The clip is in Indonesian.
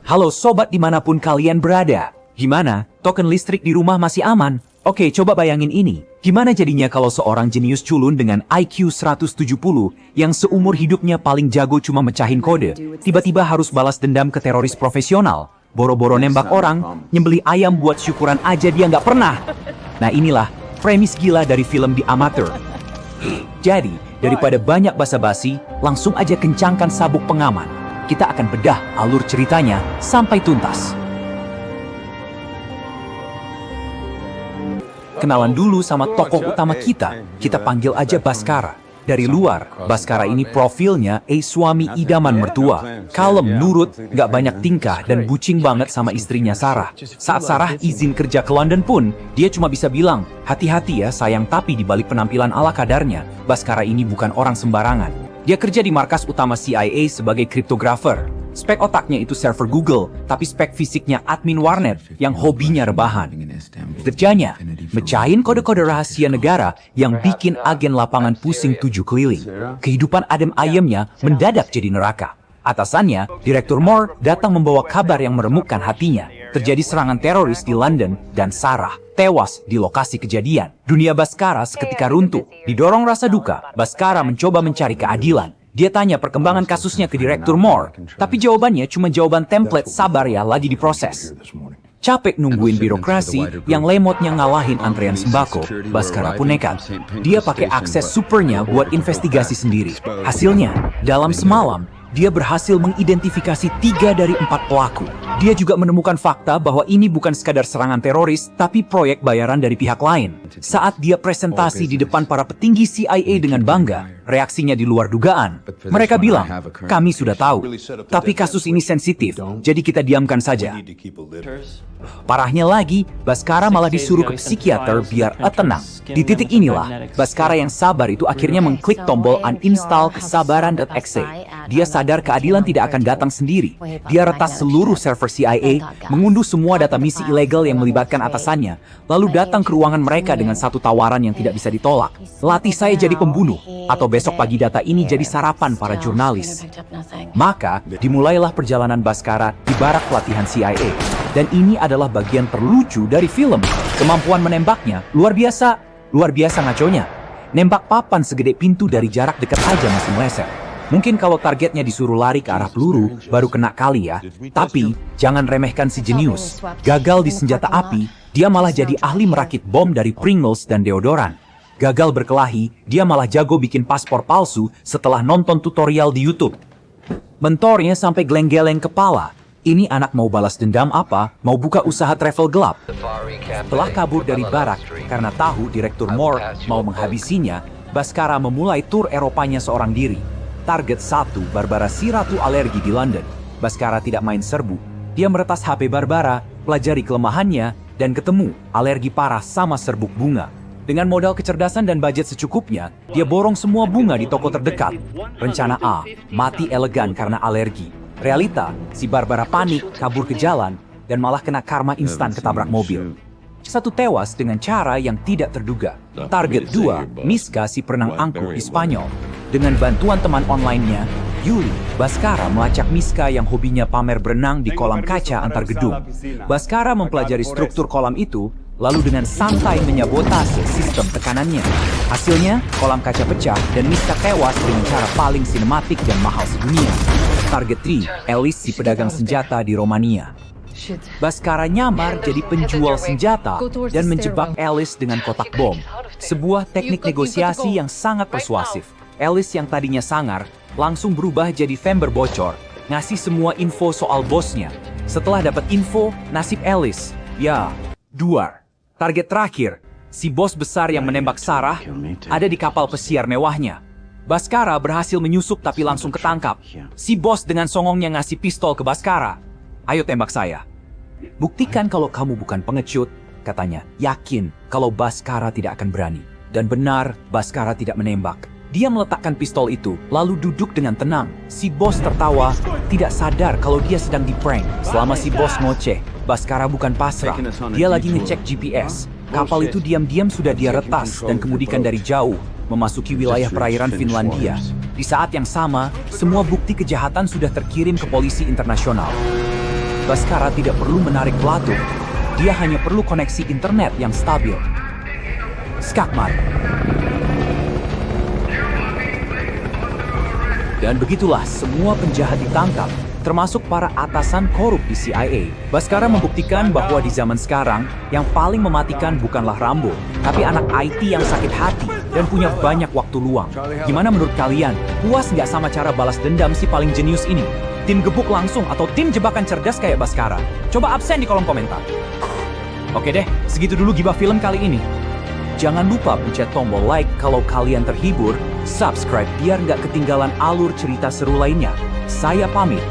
Halo sobat dimanapun kalian berada. Gimana? Token listrik di rumah masih aman? Oke, coba bayangin ini. Gimana jadinya kalau seorang jenius culun dengan IQ 170 yang seumur hidupnya paling jago cuma mecahin kode, tiba-tiba harus balas dendam ke teroris profesional, boro-boro nembak orang, nyembelih ayam buat syukuran aja dia nggak pernah. Nah inilah premis gila dari film The Amateur. Jadi, daripada banyak basa-basi, langsung aja kencangkan sabuk pengaman. Kita akan bedah alur ceritanya sampai tuntas. Kenalan dulu sama tokoh utama kita panggil aja Baskara. Dari luar, Baskara ini profilnya suami idaman mertua. Kalem, nurut, gak banyak tingkah, dan bucin banget sama istrinya Sarah. Saat Sarah izin kerja ke London pun, dia cuma bisa bilang, hati-hati ya sayang, tapi di balik penampilan ala kadarnya, Baskara ini bukan orang sembarangan. Dia kerja di markas utama CIA sebagai kriptografer. Spek otaknya itu server Google, tapi spek fisiknya admin warnet yang hobinya rebahan. Kerjanya, mecahin kode-kode rahasia negara yang bikin agen lapangan pusing 7 keliling. Kehidupan adem ayemnya mendadak jadi neraka. Atasannya, Direktur Moore, datang membawa kabar yang meremukkan hatinya. Terjadi serangan teroris di London dan Sarah tewas di lokasi kejadian. Dunia Baskara seketika runtuh. Didorong rasa duka, Baskara mencoba mencari keadilan. Dia tanya perkembangan kasusnya ke Direktur Moore, tapi jawabannya cuma jawaban template sabar ya lagi diproses. Capek nungguin birokrasi yang lemotnya ngalahin antrean sembako, Baskara pun nekat. Dia pakai akses supernya buat investigasi sendiri. Hasilnya, dalam semalam, dia berhasil mengidentifikasi 3 dari 4 pelaku. Dia juga menemukan fakta bahwa ini bukan sekadar serangan teroris, tapi proyek bayaran dari pihak lain. Saat dia presentasi di depan para petinggi CIA dengan bangga, reaksinya di luar dugaan. Mereka bilang, kami sudah tahu, tapi kasus ini sensitif, jadi kita diamkan saja. Parahnya lagi, Baskara malah disuruh ke psikiater biar tenang. Di titik inilah, Baskara yang sabar itu akhirnya mengklik tombol uninstall kesabaran.exe. Dia sadar keadilan tidak akan datang sendiri. Dia retas seluruh server CIA, mengunduh semua data misi ilegal yang melibatkan atasannya, lalu datang ke ruangan mereka dengan satu tawaran yang tidak bisa ditolak. Latih saya jadi pembunuh, atau besok pagi data ini jadi sarapan para jurnalis. Maka, dimulailah perjalanan Baskara di barak pelatihan CIA. Dan ini adalah bagian terlucu dari film. Kemampuan menembaknya luar biasa ngaconya. Nembak papan segede pintu dari jarak dekat aja masih meleset. Mungkin kalau targetnya disuruh lari ke arah peluru, baru kena kali ya. Tapi, jangan remehkan si jenius. Gagal di senjata api, dia malah jadi ahli merakit bom dari Pringles dan deodoran. Gagal berkelahi, dia malah jago bikin paspor palsu setelah nonton tutorial di YouTube. Mentornya sampai geleng-geleng kepala. Ini anak mau balas dendam apa? Mau buka usaha travel gelap? Setelah kabur dari barak, karena tahu Direktur Moore mau menghabisinya, Baskara memulai tur Eropanya seorang diri. Target 1, Barbara si ratu alergi di London. Baskara tidak main serbu. Dia meretas HP Barbara, pelajari kelemahannya, dan ketemu alergi parah sama serbuk bunga. Dengan modal kecerdasan dan budget secukupnya, dia borong semua bunga di toko terdekat. Rencana A, mati elegan karena alergi. Realita, si Barbara panik, kabur ke jalan, dan malah kena karma instan ketabrak mobil. Satu tewas dengan cara yang tidak terduga. Target 2, Miska si perenang angkuh di Spanyol. Dengan bantuan teman online-nya, Yuli, Baskara melacak Miska yang hobinya pamer berenang di kolam kaca antar gedung. Baskara mempelajari struktur kolam itu, lalu dengan santai menyabotase sistem tekanannya. Hasilnya, kolam kaca pecah dan Miska tewas dengan cara paling sinematik dan mahal sedunia. Target 3, Alice si pedagang senjata di Romania. Baskara nyamar jadi penjual senjata dan menjebak Alice dengan kotak bom. Sebuah teknik negosiasi yang sangat persuasif. Alice yang tadinya sangar, langsung berubah jadi Vember bocor, ngasih semua info soal bosnya. Setelah dapat info, nasib Alice, ya, duar. Target terakhir, si bos besar yang menembak Sarah, ada di kapal pesiar mewahnya. Baskara berhasil menyusup tapi langsung ketangkap. Si bos dengan songongnya ngasih pistol ke Baskara. Ayo tembak saya. Buktikan kalau kamu bukan pengecut, katanya. Yakin kalau Baskara tidak akan berani. Dan benar, Baskara tidak menembak. Dia meletakkan pistol itu, lalu duduk dengan tenang. Si bos tertawa, tidak sadar kalau dia sedang di-prank. Selama si bos ngoceh, Baskara bukan pasrah. Dia lagi ngecek GPS. Kapal itu diam-diam sudah dia retas dan kemudikan dari jauh, memasuki wilayah perairan Finlandia. Di saat yang sama, semua bukti kejahatan sudah terkirim ke polisi internasional. Baskara tidak perlu menarik pelatuk. Dia hanya perlu koneksi internet yang stabil. Skakmat. Dan begitulah semua penjahat ditangkap, termasuk para atasan korup di CIA. Baskara membuktikan bahwa di zaman sekarang, yang paling mematikan bukanlah Rambo, tapi anak IT yang sakit hati dan punya banyak waktu luang. Gimana menurut kalian? Puas nggak sama cara balas dendam si paling jenius ini? Tim gebuk langsung atau tim jebakan cerdas kayak Baskara? Coba absen di kolom komentar. Oke deh, segitu dulu gibah film kali ini. Jangan lupa pencet tombol like kalau kalian terhibur, subscribe biar nggak ketinggalan alur cerita seru lainnya. Saya pamit.